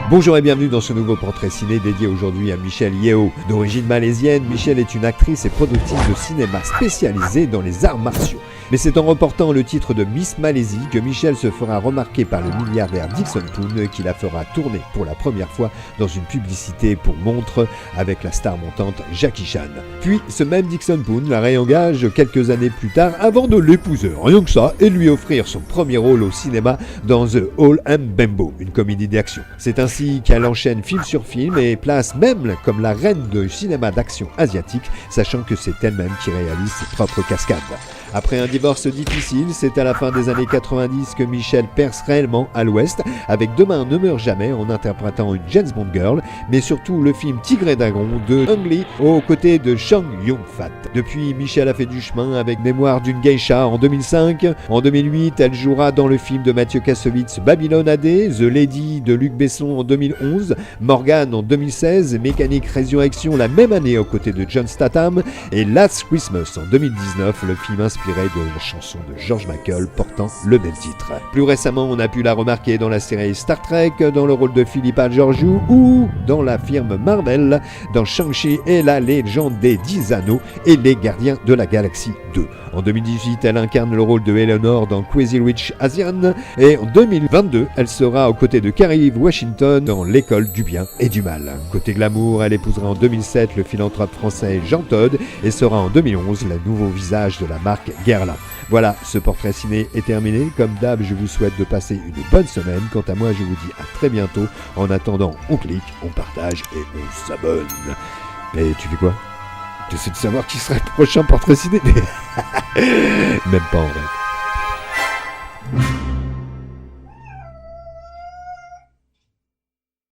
Bonjour et bienvenue dans ce nouveau portrait ciné dédié aujourd'hui à Michelle Yeoh. D'origine malaisienne, Michelle est une actrice et productrice de cinéma spécialisée dans les arts martiaux. Mais c'est en reportant le titre de Miss Malaisie que Michelle se fera remarquer par le milliardaire Dickson Poon qui la fera tourner pour la première fois dans une publicité pour montre avec la star montante Jackie Chan. Puis ce même Dickson Poon la réengage quelques années plus tard avant de l'épouser, rien que ça, et lui offrir son premier rôle au cinéma dans The All and Bembo, une comédie d'action. C'est ainsi qu'elle enchaîne film sur film et place même comme la reine du cinéma d'action asiatique, sachant que c'est elle-même qui réalise ses propres cascades. Après un divorce difficile, c'est à la fin des années 90 que Michelle perce réellement à l'Ouest, avec Demain ne meurt jamais en interprétant une James Bond girl, mais surtout le film Tigre et Dragon de Ang Lee aux côtés de Chow Yun-fat. Depuis, Michelle a fait du chemin avec Mémoire d'une geisha en 2005. En 2008, elle jouera dans le film de Mathieu Kassovitz Babylone AD, The Lady de Luc Besson en 2011, Morgan en 2016, Mécanique Résurrection la même année aux côtés de John Statham et Last Christmas en 2019, le film inspiré de la chanson de George Michael portant le même titre. Plus récemment, on a pu la remarquer dans la série Star Trek, dans le rôle de Philippa Georgiou ou dans la firme Marvel, dans Shang-Chi et la légende des 10 anneaux et les gardiens de la galaxie 2. En 2018, elle incarne le rôle de Eleanor dans Crazy Rich Asian et en 2022, elle sera aux côtés de Kerry Washington dans L'école du bien et du mal. Côté glamour, elle épousera en 2007 le philanthrope français Jean Todt et sera en 2011 le nouveau visage de la marque Guerlain. Voilà, ce portrait ciné est terminé. Comme d'hab, je vous souhaite de passer une bonne semaine. Quant à moi, je vous dis à très bientôt. En attendant, on clique, on partage et on s'abonne. Et tu fais quoi? Tu essaies de savoir qui serait le prochain portrait ciné? Même pas en rêve.